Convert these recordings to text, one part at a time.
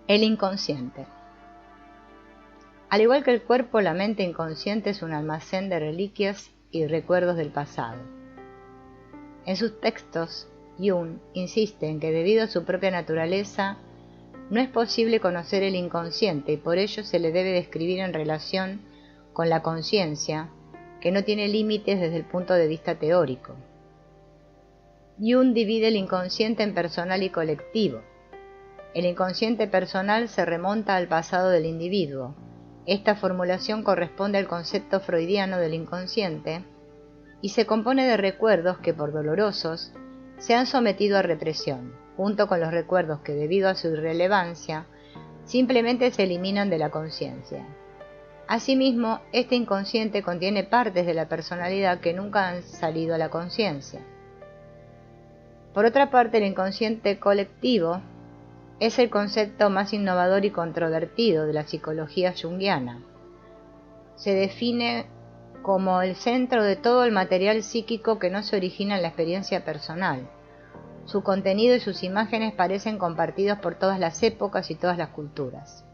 El inconsciente. Al igual que el cuerpo, la mente inconsciente es un almacén de reliquias y recuerdos del pasado. En sus textos, Jung insiste en que debido a su propia naturaleza, no es posible conocer el inconsciente y por ello se le debe describir en relación con la conciencia, que no tiene límites desde el punto de vista teórico. Jung divide el inconsciente en personal y colectivo. El inconsciente personal se remonta al pasado del individuo. Esta formulación corresponde al concepto freudiano del inconsciente y se compone de recuerdos que, por dolorosos, se han sometido a represión, junto con los recuerdos que, debido a su irrelevancia, simplemente se eliminan de la conciencia. Asimismo, este inconsciente contiene partes de la personalidad que nunca han salido a la conciencia. Por otra parte, el inconsciente colectivo es el concepto más innovador y controvertido de la psicología junguiana. Se define como el centro de todo el material psíquico que no se origina en la experiencia personal. Su contenido y sus imágenes parecen compartidos por todas las épocas y todas las culturas.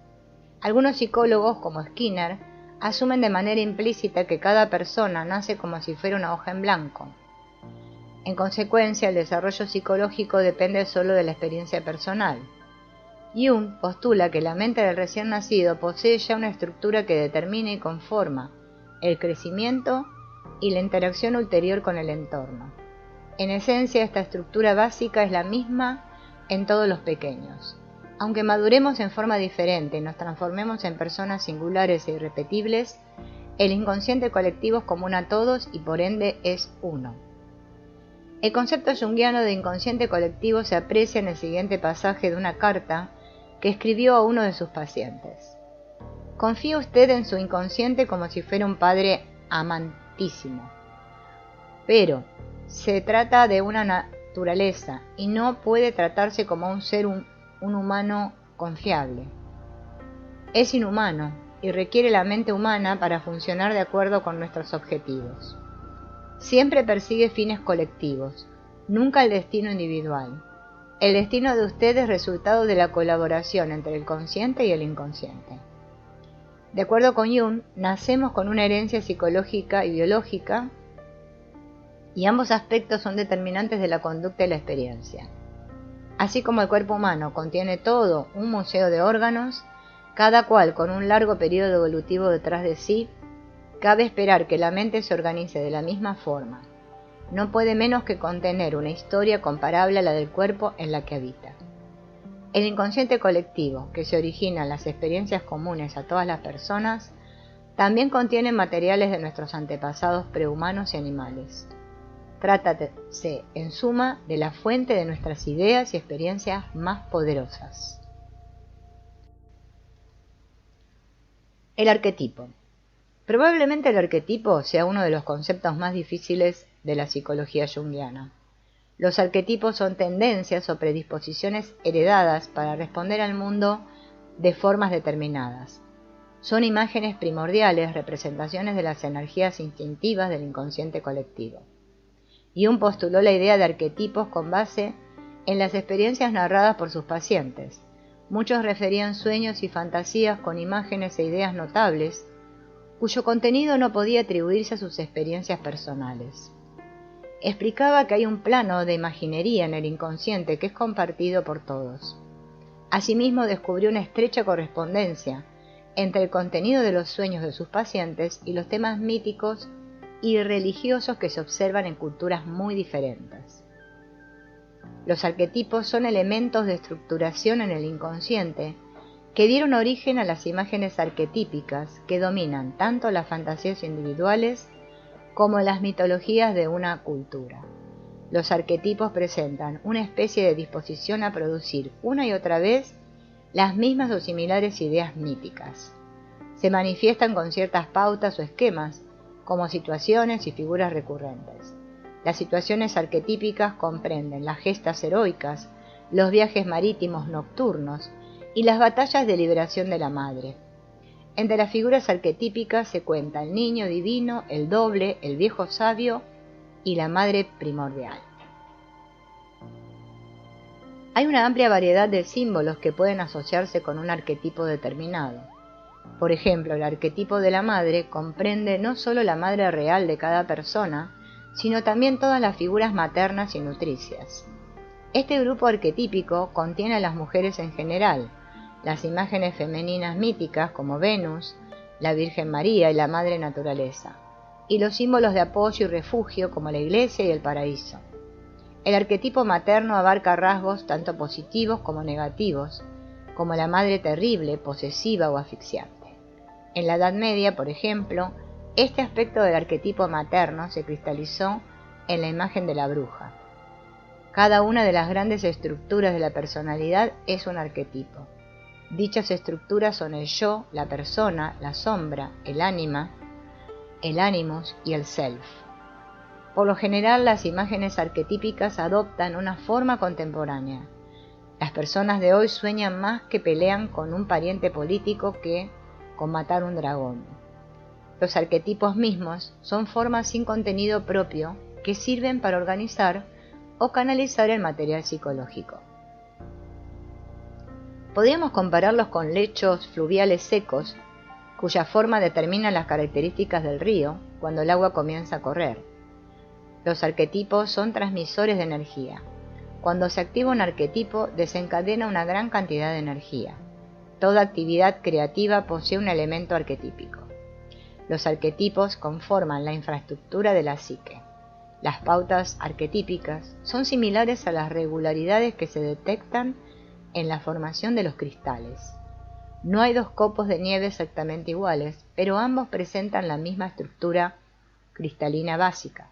Algunos psicólogos, como Skinner, asumen de manera implícita que cada persona nace como si fuera una hoja en blanco. En consecuencia, el desarrollo psicológico depende solo de la experiencia personal. Jung postula que la mente del recién nacido posee ya una estructura que determina y conforma el crecimiento y la interacción ulterior con el entorno. En esencia, esta estructura básica es la misma en todos los pequeños. Aunque maduremos en forma diferente y nos transformemos en personas singulares e irrepetibles, el inconsciente colectivo es común a todos y por ende es uno. El concepto junguiano de inconsciente colectivo se aprecia en el siguiente pasaje de una carta que escribió a uno de sus pacientes. Confía usted en su inconsciente como si fuera un padre amantísimo, pero se trata de una naturaleza y no puede tratarse como un ser un humano confiable. Es inhumano y requiere la mente humana para funcionar de acuerdo con nuestros objetivos. Siempre persigue fines colectivos, nunca el destino individual. El destino de usted es resultado de la colaboración entre el consciente y el inconsciente. De acuerdo con Jung, nacemos con una herencia psicológica y biológica y ambos aspectos son determinantes de la conducta y la experiencia. Así como el cuerpo humano contiene todo un museo de órganos, cada cual con un largo periodo evolutivo detrás de sí, cabe esperar que la mente se organice de la misma forma. No puede menos que contener una historia comparable a la del cuerpo en la que habita. El inconsciente colectivo, que se origina en las experiencias comunes a todas las personas, también contiene materiales de nuestros antepasados prehumanos y animales. Trátase, en suma, de la fuente de nuestras ideas y experiencias más poderosas. El arquetipo. Probablemente el arquetipo sea uno de los conceptos más difíciles de la psicología junguiana. Los arquetipos son tendencias o predisposiciones heredadas para responder al mundo de formas determinadas. Son imágenes primordiales, representaciones de las energías instintivas del inconsciente colectivo. Jung postuló la idea de arquetipos con base en las experiencias narradas por sus pacientes. Muchos referían sueños y fantasías con imágenes e ideas notables, cuyo contenido no podía atribuirse a sus experiencias personales. Explicaba que hay un plano de imaginería en el inconsciente que es compartido por todos. Asimismo, descubrió una estrecha correspondencia entre el contenido de los sueños de sus pacientes y los temas míticos y religiosos que se observan en culturas muy diferentes. Los arquetipos son elementos de estructuración en el inconsciente que dieron origen a las imágenes arquetípicas que dominan tanto las fantasías individuales como las mitologías de una cultura. Los arquetipos presentan una especie de disposición a producir una y otra vez las mismas o similares ideas míticas. Se manifiestan con ciertas pautas o esquemas, como situaciones y figuras recurrentes. Las situaciones arquetípicas comprenden las gestas heroicas, los viajes marítimos nocturnos y las batallas de liberación de la madre. Entre las figuras arquetípicas se cuenta el niño divino, el doble, el viejo sabio y la madre primordial. Hay una amplia variedad de símbolos que pueden asociarse con un arquetipo determinado. Por ejemplo, el arquetipo de la madre comprende no solo la madre real de cada persona, sino también todas las figuras maternas y nutricias. Este grupo arquetípico contiene a las mujeres en general, las imágenes femeninas míticas como Venus, la Virgen María y la Madre Naturaleza, y los símbolos de apoyo y refugio como la iglesia y el paraíso. El arquetipo materno abarca rasgos tanto positivos como negativos, como la madre terrible, posesiva o asfixiante. En la Edad Media, por ejemplo, este aspecto del arquetipo materno se cristalizó en la imagen de la bruja. Cada una de las grandes estructuras de la personalidad es un arquetipo. Dichas estructuras son el yo, la persona, la sombra, el ánima, el animus y el self. Por lo general, las imágenes arquetípicas adoptan una forma contemporánea. Las personas de hoy sueñan más que pelean con un pariente político que con matar un dragón. Los arquetipos mismos son formas sin contenido propio que sirven para organizar o canalizar el material psicológico. Podríamos compararlos con lechos fluviales secos, cuya forma determina las características del río cuando el agua comienza a correr. Los arquetipos son transmisores de energía. Cuando se activa un arquetipo, desencadena una gran cantidad de energía. Toda actividad creativa posee un elemento arquetípico. Los arquetipos conforman la infraestructura de la psique. Las pautas arquetípicas son similares a las regularidades que se detectan en la formación de los cristales. No hay dos copos de nieve exactamente iguales, pero ambos presentan la misma estructura cristalina básica.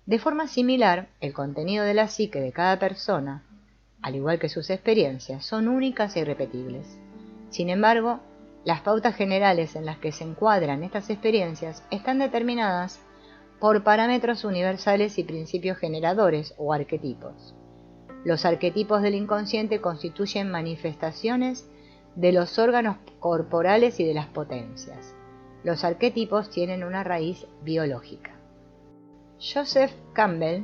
De forma similar, el contenido de la psique de cada persona, al igual que sus experiencias, son únicas e irrepetibles. Sin embargo, las pautas generales en las que se encuadran estas experiencias están determinadas por parámetros universales y principios generadores o arquetipos. Los arquetipos del inconsciente constituyen manifestaciones de los órganos corporales y de las potencias. Los arquetipos tienen una raíz biológica. Joseph Campbell,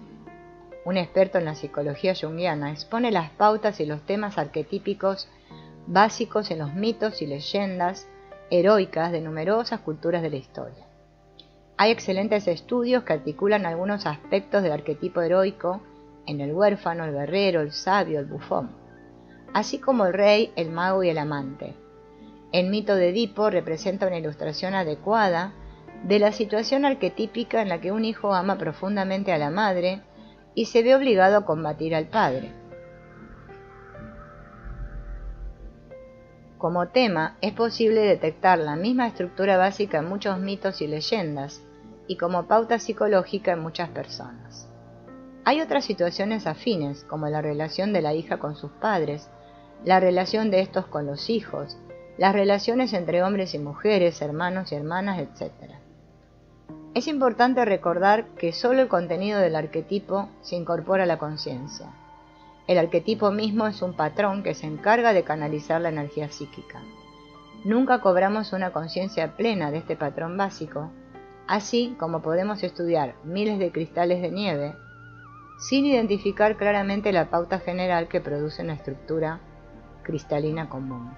un experto en la psicología junguiana, expone las pautas y los temas arquetípicos básicos en los mitos y leyendas heroicas de numerosas culturas de la historia. Hay excelentes estudios que articulan algunos aspectos del arquetipo heroico en el huérfano, el guerrero, el sabio, el bufón, así como el rey, el mago y el amante. El mito de Edipo representa una ilustración adecuada de la situación arquetípica en la que un hijo ama profundamente a la madre y se ve obligado a combatir al padre. Como tema, es posible detectar la misma estructura básica en muchos mitos y leyendas, y como pauta psicológica en muchas personas. Hay otras situaciones afines, como la relación de la hija con sus padres, la relación de estos con los hijos, las relaciones entre hombres y mujeres, hermanos y hermanas, etc. Es importante recordar que solo el contenido del arquetipo se incorpora a la conciencia. El arquetipo mismo es un patrón que se encarga de canalizar la energía psíquica. Nunca cobramos una conciencia plena de este patrón básico, así como podemos estudiar miles de cristales de nieve sin identificar claramente la pauta general que produce una estructura cristalina común.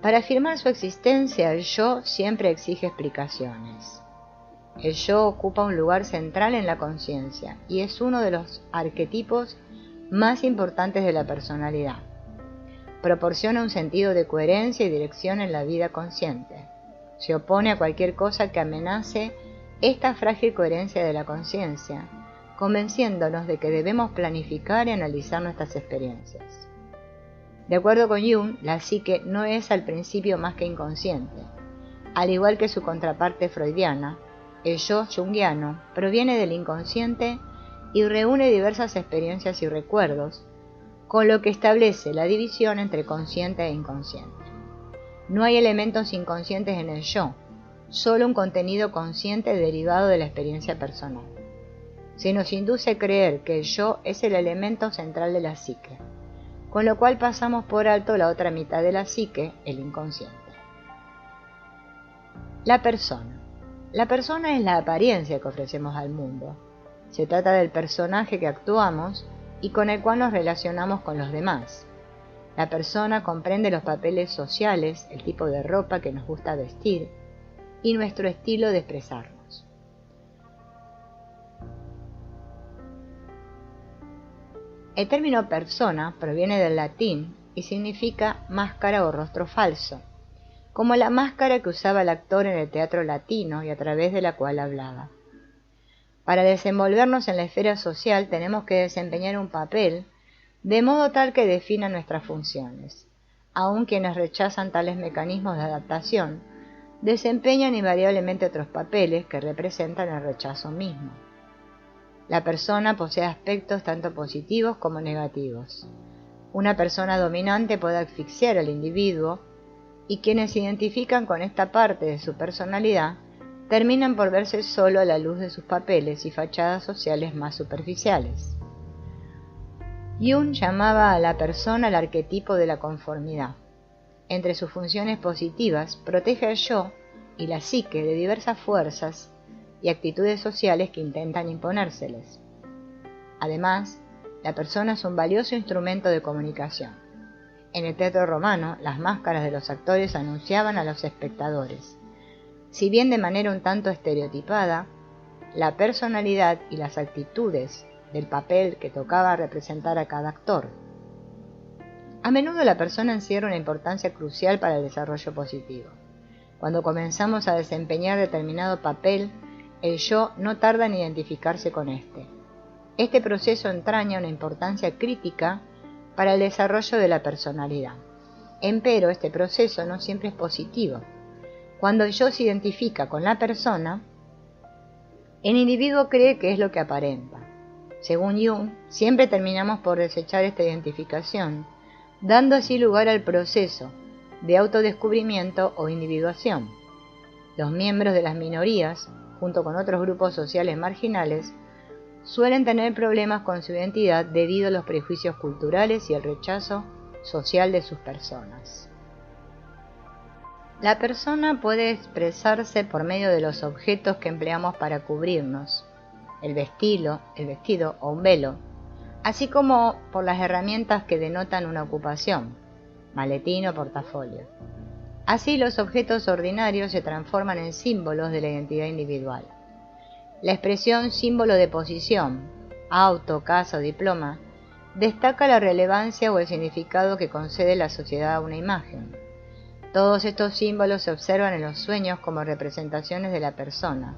Para afirmar su existencia, el yo siempre exige explicaciones. El yo ocupa un lugar central en la conciencia y es uno de los arquetipos más importantes de la personalidad. Proporciona un sentido de coherencia y dirección en la vida consciente. Se opone a cualquier cosa que amenace esta frágil coherencia de la conciencia, convenciéndonos de que debemos planificar y analizar nuestras experiencias. De acuerdo con Jung, la psique no es al principio más que inconsciente. Al igual que su contraparte freudiana, el yo junguiano proviene del inconsciente y reúne diversas experiencias y recuerdos, con lo que establece la división entre consciente e inconsciente. No hay elementos inconscientes en el yo, solo un contenido consciente derivado de la experiencia personal. Se nos induce a creer que el yo es el elemento central de la psique, con lo cual pasamos por alto la otra mitad de la psique, el inconsciente. La persona. La persona es la apariencia que ofrecemos al mundo. Se trata del personaje que actuamos y con el cual nos relacionamos con los demás. La persona comprende los papeles sociales, el tipo de ropa que nos gusta vestir y nuestro estilo de expresarnos. El término persona proviene del latín y significa máscara o rostro falso, como la máscara que usaba el actor en el teatro latino y a través de la cual hablaba. Para desenvolvernos en la esfera social tenemos que desempeñar un papel de modo tal que defina nuestras funciones. Aun quienes rechazan tales mecanismos de adaptación, desempeñan invariablemente otros papeles que representan el rechazo mismo. La persona posee aspectos tanto positivos como negativos. Una persona dominante puede asfixiar al individuo, y quienes se identifican con esta parte de su personalidad terminan por verse solo a la luz de sus papeles y fachadas sociales más superficiales. Jung llamaba a la persona el arquetipo de la conformidad. Entre sus funciones positivas, protege al yo y la psique de diversas fuerzas y actitudes sociales que intentan imponérseles. Además, la persona es un valioso instrumento de comunicación. En el teatro romano, las máscaras de los actores anunciaban a los espectadores, si bien de manera un tanto estereotipada, la personalidad y las actitudes del papel que tocaba representar a cada actor. A menudo la persona encierra una importancia crucial para el desarrollo positivo. Cuando comenzamos a desempeñar determinado papel, el yo no tarda en identificarse con este. Este proceso entraña una importancia crítica para el desarrollo de la personalidad. Empero, este proceso no siempre es positivo. Cuando el yo se identifica con la persona, el individuo cree que es lo que aparenta. Según Jung, siempre terminamos por desechar esta identificación, dando así lugar al proceso de autodescubrimiento o individuación. Los miembros de las minorías, junto con otros grupos sociales marginales, suelen tener problemas con su identidad debido a los prejuicios culturales y el rechazo social de sus personas. La persona puede expresarse por medio de los objetos que empleamos para cubrirnos, el vestido o un velo, así como por las herramientas que denotan una ocupación, maletín o portafolio. Así, los objetos ordinarios se transforman en símbolos de la identidad individual. La expresión símbolo de posición, auto, casa o diploma, destaca la relevancia o el significado que concede la sociedad a una imagen. Todos estos símbolos se observan en los sueños como representaciones de la persona.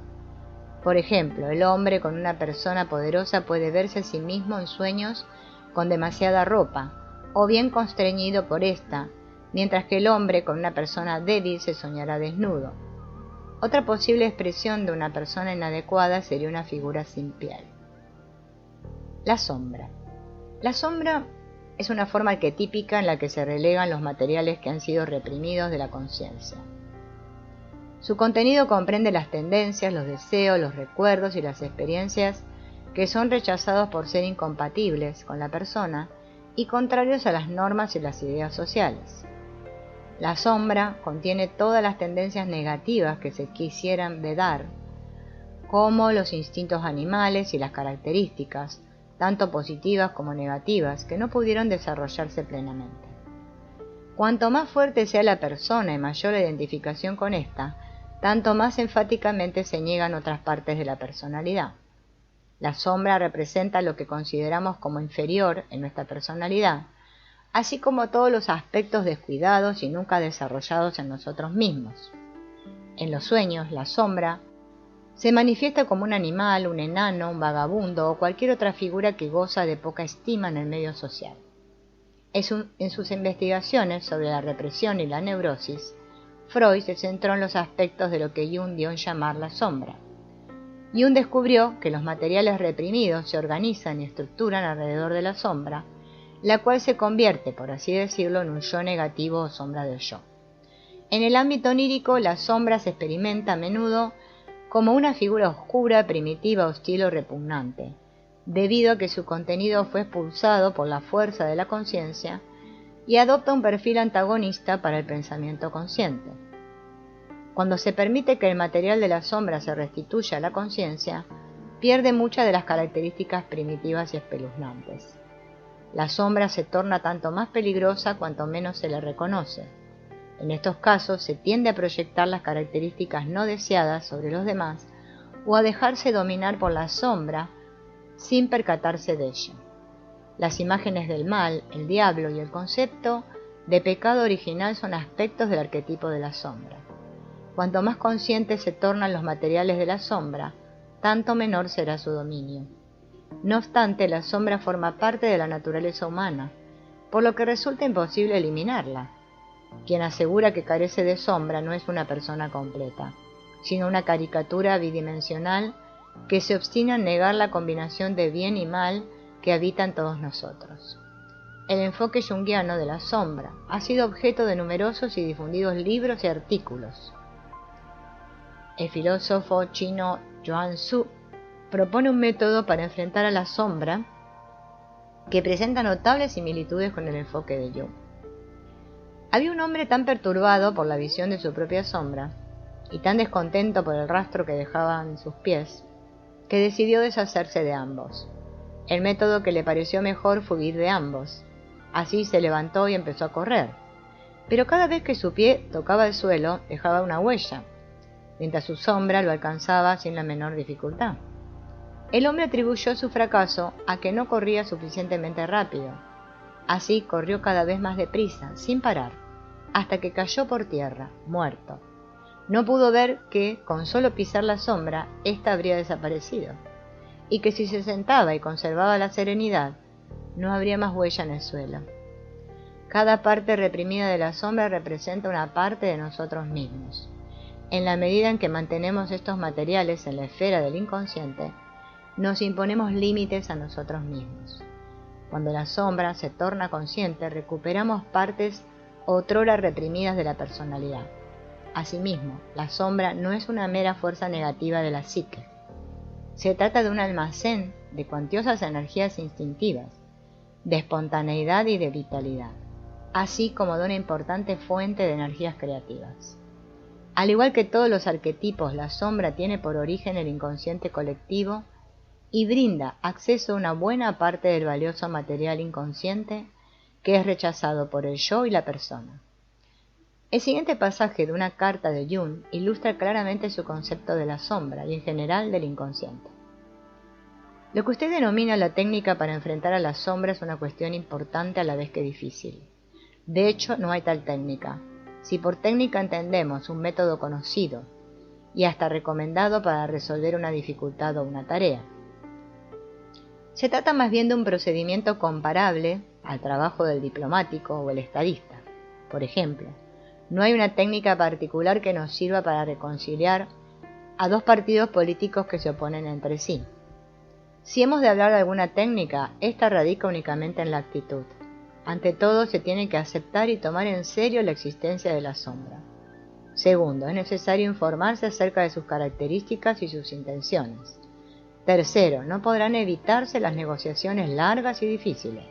Por ejemplo, el hombre con una persona poderosa puede verse a sí mismo en sueños con demasiada ropa, o bien constreñido por esta, mientras que el hombre con una persona débil se soñará desnudo. Otra posible expresión de una persona inadecuada sería una figura sin piel. La sombra. La sombra es una forma arquetípica en la que se relegan los materiales que han sido reprimidos de la conciencia. Su contenido comprende las tendencias, los deseos, los recuerdos y las experiencias que son rechazados por ser incompatibles con la persona y contrarios a las normas y las ideas sociales. La sombra contiene todas las tendencias negativas que se quisieran vedar, como los instintos animales y las características, tanto positivas como negativas, que no pudieron desarrollarse plenamente. Cuanto más fuerte sea la persona y mayor la identificación con ésta, tanto más enfáticamente se niegan otras partes de la personalidad. La sombra representa lo que consideramos como inferior en nuestra personalidad, así como todos los aspectos descuidados y nunca desarrollados en nosotros mismos. En los sueños, la sombra se manifiesta como un animal, un enano, un vagabundo o cualquier otra figura que goza de poca estima en el medio social. En sus investigaciones sobre la represión y la neurosis, Freud se centró en los aspectos de lo que Jung dio en llamar la sombra. Jung descubrió que los materiales reprimidos se organizan y estructuran alrededor de la sombra, la cual se convierte, por así decirlo, en un yo negativo o sombra del yo. En el ámbito onírico, la sombra se experimenta a menudo como una figura oscura, primitiva, hostil o repugnante, debido a que su contenido fue expulsado por la fuerza de la conciencia y adopta un perfil antagonista para el pensamiento consciente. Cuando se permite que el material de la sombra se restituya a la conciencia, pierde muchas de las características primitivas y espeluznantes. La sombra se torna tanto más peligrosa cuanto menos se le reconoce. En estos casos se tiende a proyectar las características no deseadas sobre los demás o a dejarse dominar por la sombra sin percatarse de ello. Las imágenes del mal, el diablo y el concepto de pecado original son aspectos del arquetipo de la sombra. Cuanto más conscientes se tornan los materiales de la sombra, tanto menor será su dominio. No obstante, la sombra forma parte de la naturaleza humana, por lo que resulta imposible eliminarla. Quien asegura que carece de sombra no es una persona completa, sino una caricatura bidimensional que se obstina en negar la combinación de bien y mal que habita en todos nosotros. El enfoque junguiano de la sombra ha sido objeto de numerosos y difundidos libros y artículos. El filósofo chino Zhuangzi propone un método para enfrentar a la sombra que presenta notables similitudes con el enfoque de Jung. Había un hombre tan perturbado por la visión de su propia sombra y tan descontento por el rastro que dejaban sus pies, que decidió deshacerse de ambos. El método que le pareció mejor fue huir de ambos. Así se levantó y empezó a correr. Pero cada vez que su pie tocaba el suelo, dejaba una huella, mientras su sombra lo alcanzaba sin la menor dificultad. El hombre atribuyó su fracaso a que no corría suficientemente rápido. Así corrió cada vez más deprisa, sin parar, hasta que cayó por tierra, muerto. No pudo ver que, con solo pisar la sombra, ésta habría desaparecido, y que si se sentaba y conservaba la serenidad, no habría más huella en el suelo. Cada parte reprimida de la sombra representa una parte de nosotros mismos. En la medida en que mantenemos estos materiales en la esfera del inconsciente, nos imponemos límites a nosotros mismos. Cuando la sombra se torna consciente, recuperamos partes otrora reprimidas de la personalidad. Asimismo, la sombra no es una mera fuerza negativa de la psique. Se trata de un almacén de cuantiosas energías instintivas, de espontaneidad y de vitalidad, así como de una importante fuente de energías creativas. Al igual que todos los arquetipos, la sombra tiene por origen el inconsciente colectivo y brinda acceso a una buena parte del valioso material inconsciente que es rechazado por el yo y la persona. El siguiente pasaje de una carta de Jung ilustra claramente su concepto de la sombra y en general del inconsciente. Lo que usted denomina la técnica para enfrentar a la sombra es una cuestión importante a la vez que difícil. De hecho, no hay tal técnica. Si por técnica entendemos un método conocido y hasta recomendado para resolver una dificultad o una tarea, se trata más bien de un procedimiento comparable al trabajo del diplomático o el estadista. Por ejemplo, no hay una técnica particular que nos sirva para reconciliar a dos partidos políticos que se oponen entre sí. Si hemos de hablar de alguna técnica, esta radica únicamente en la actitud. Ante todo, se tiene que aceptar y tomar en serio la existencia de la sombra. Segundo, es necesario informarse acerca de sus características y sus intenciones. Tercero, no podrán evitarse las negociaciones largas y difíciles.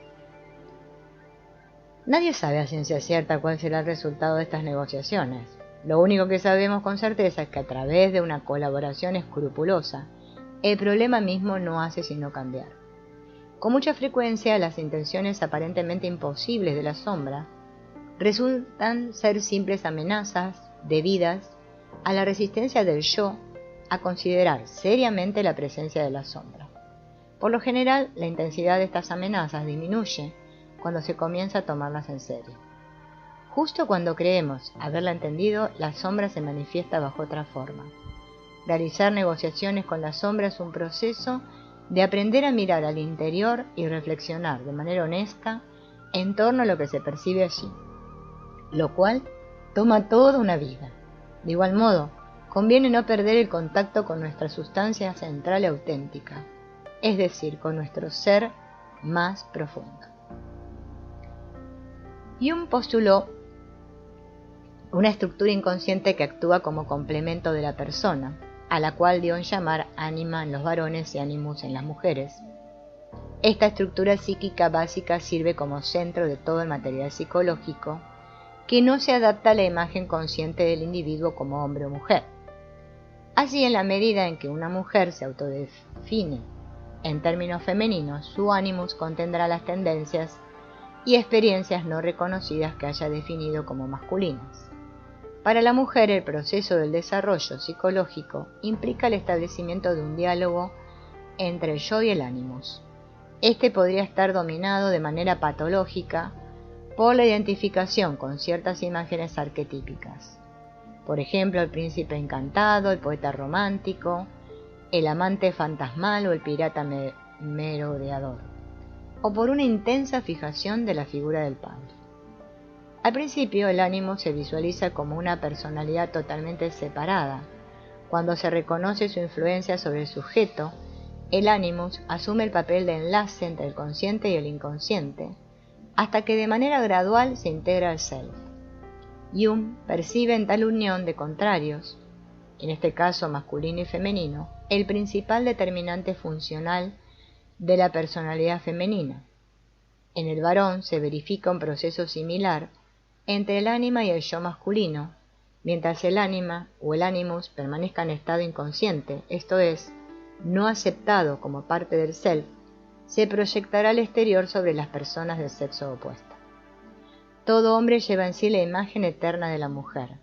Nadie sabe a ciencia cierta cuál será el resultado de estas negociaciones. Lo único que sabemos con certeza es que a través de una colaboración escrupulosa, el problema mismo no hace sino cambiar. Con mucha frecuencia, las intenciones aparentemente imposibles de la sombra resultan ser simples amenazas debidas a la resistencia del yo a considerar seriamente la presencia de la sombra. Por lo general, la intensidad de estas amenazas disminuye cuando se comienza a tomarlas en serio. Justo cuando creemos haberla entendido, la sombra se manifiesta bajo otra forma. Realizar negociaciones con la sombra es un proceso de aprender a mirar al interior y reflexionar de manera honesta en torno a lo que se percibe allí, lo cual toma toda una vida. De igual modo, conviene no perder el contacto con nuestra sustancia central y auténtica, es decir, con nuestro ser más profundo. Jung postuló una estructura inconsciente que actúa como complemento de la persona, a la cual dio en llamar ánima en los varones y animus en las mujeres. Esta estructura psíquica básica sirve como centro de todo el material psicológico que no se adapta a la imagen consciente del individuo como hombre o mujer. Así, en la medida en que una mujer se autodefine En términos femeninos, su animus contendrá las tendencias y experiencias no reconocidas que haya definido como masculinas. Para la mujer, el proceso del desarrollo psicológico implica el establecimiento de un diálogo entre el yo y el animus. Este podría estar dominado de manera patológica por la identificación con ciertas imágenes arquetípicas. Por ejemplo, el príncipe encantado, el poeta romántico, el amante fantasmal o el pirata merodeador, o por una intensa fijación de la figura del padre. Al principio, el ánimo se visualiza como una personalidad totalmente separada. Cuando se reconoce su influencia sobre el sujeto, el animus asume el papel de enlace entre el consciente y el inconsciente, hasta que de manera gradual se integra al self. Jung percibe en tal unión de contrarios, en este caso masculino y femenino, el principal determinante funcional de la personalidad femenina. En el varón se verifica un proceso similar entre el ánima y el yo masculino, mientras el ánima o el animus permanezca en estado inconsciente, esto es, no aceptado como parte del self, se proyectará al exterior sobre las personas del sexo opuesto. Todo hombre lleva en sí la imagen eterna de la mujer,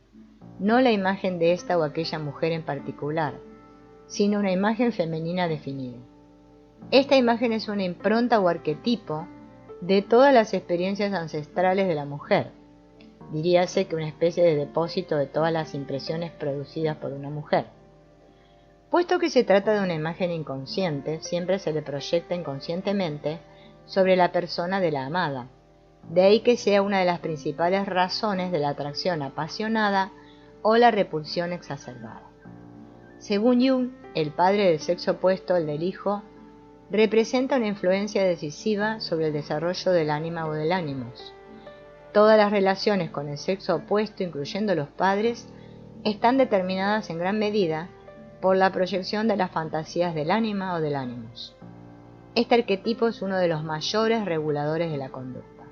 no la imagen de esta o aquella mujer en particular, sino una imagen femenina definida. Esta imagen es una impronta o arquetipo de todas las experiencias ancestrales de la mujer. Diríase que una especie de depósito de todas las impresiones producidas por una mujer. Puesto que se trata de una imagen inconsciente, siempre se le proyecta inconscientemente sobre la persona de la amada. De ahí que sea una de las principales razones de la atracción apasionada o la repulsión exacerbada. Según Jung, el padre del sexo opuesto, el del hijo, representa una influencia decisiva sobre el desarrollo del ánima o del ánimos. Todas las relaciones con el sexo opuesto, incluyendo los padres, están determinadas en gran medida por la proyección de las fantasías del ánima o del ánimos. Este arquetipo es uno de los mayores reguladores de la conducta.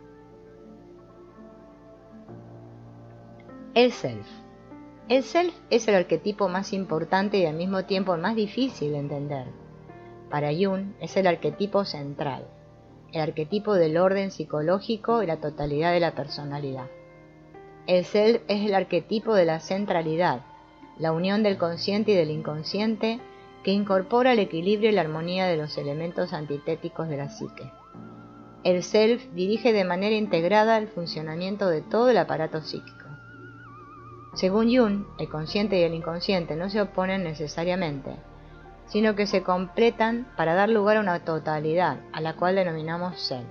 El self. El self es el arquetipo más importante y al mismo tiempo el más difícil de entender. Para Jung es el arquetipo central, el arquetipo del orden psicológico y la totalidad de la personalidad. El self es el arquetipo de la centralidad, la unión del consciente y del inconsciente que incorpora el equilibrio y la armonía de los elementos antitéticos de la psique. El self dirige de manera integrada el funcionamiento de todo el aparato psíquico. Según Jung, el consciente y el inconsciente no se oponen necesariamente, sino que se completan para dar lugar a una totalidad, a la cual denominamos self.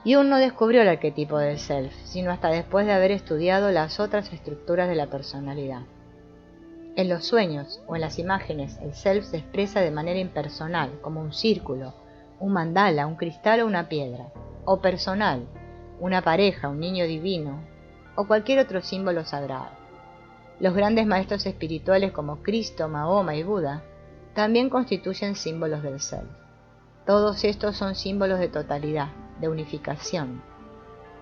Jung no descubrió el arquetipo del self, sino hasta después de haber estudiado las otras estructuras de la personalidad. En los sueños o en las imágenes, el self se expresa de manera impersonal, como un círculo, un mandala, un cristal o una piedra, o personal, una pareja, un niño divino, o cualquier otro símbolo sagrado. Los grandes maestros espirituales como Cristo, Mahoma y Buda también constituyen símbolos del self. Todos estos son símbolos de totalidad, de unificación,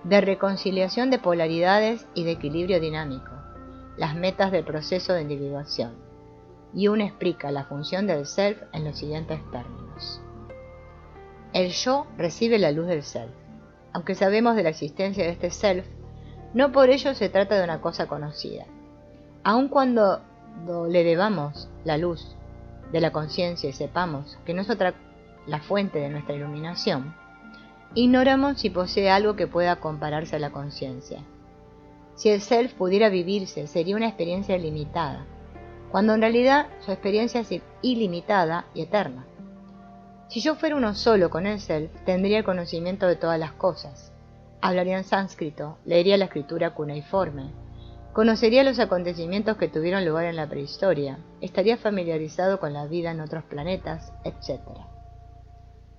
de reconciliación de polaridades y de equilibrio dinámico, las metas del proceso de individuación. Jung explica la función del self en los siguientes términos. El yo recibe la luz del self. Aunque sabemos de la existencia de este self, no por ello se trata de una cosa conocida. Aun cuando le debamos la luz de la conciencia y sepamos que no es otra la fuente de nuestra iluminación, ignoramos si posee algo que pueda compararse a la conciencia. Si el self pudiera vivirse, sería una experiencia limitada, cuando en realidad su experiencia es ilimitada y eterna. Si yo fuera uno solo con el self, tendría el conocimiento de todas las cosas. Hablaría en sánscrito, leería la escritura cuneiforme, conocería los acontecimientos que tuvieron lugar en la prehistoria, estaría familiarizado con la vida en otros planetas, etc.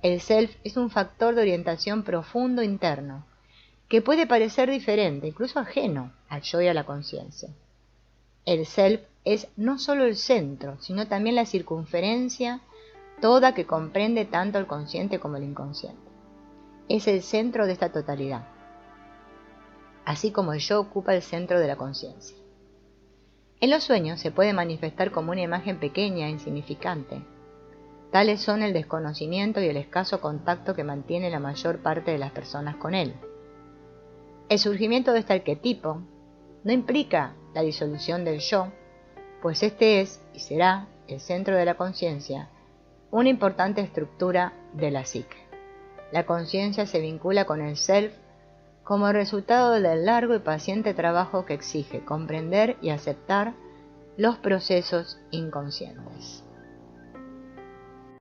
El self es un factor de orientación profundo interno, que puede parecer diferente, incluso ajeno al yo y a la conciencia. El self es no solo el centro, sino también la circunferencia toda que comprende tanto el consciente como el inconsciente. Es el centro de esta totalidad, así como el yo ocupa el centro de la conciencia. En los sueños se puede manifestar como una imagen pequeña e insignificante. Tales son el desconocimiento y el escaso contacto que mantiene la mayor parte de las personas con él. El surgimiento de este arquetipo no implica la disolución del yo, pues este es y será el centro de la conciencia, una importante estructura de la psique. La conciencia se vincula con el self como resultado del largo y paciente trabajo que exige comprender y aceptar los procesos inconscientes.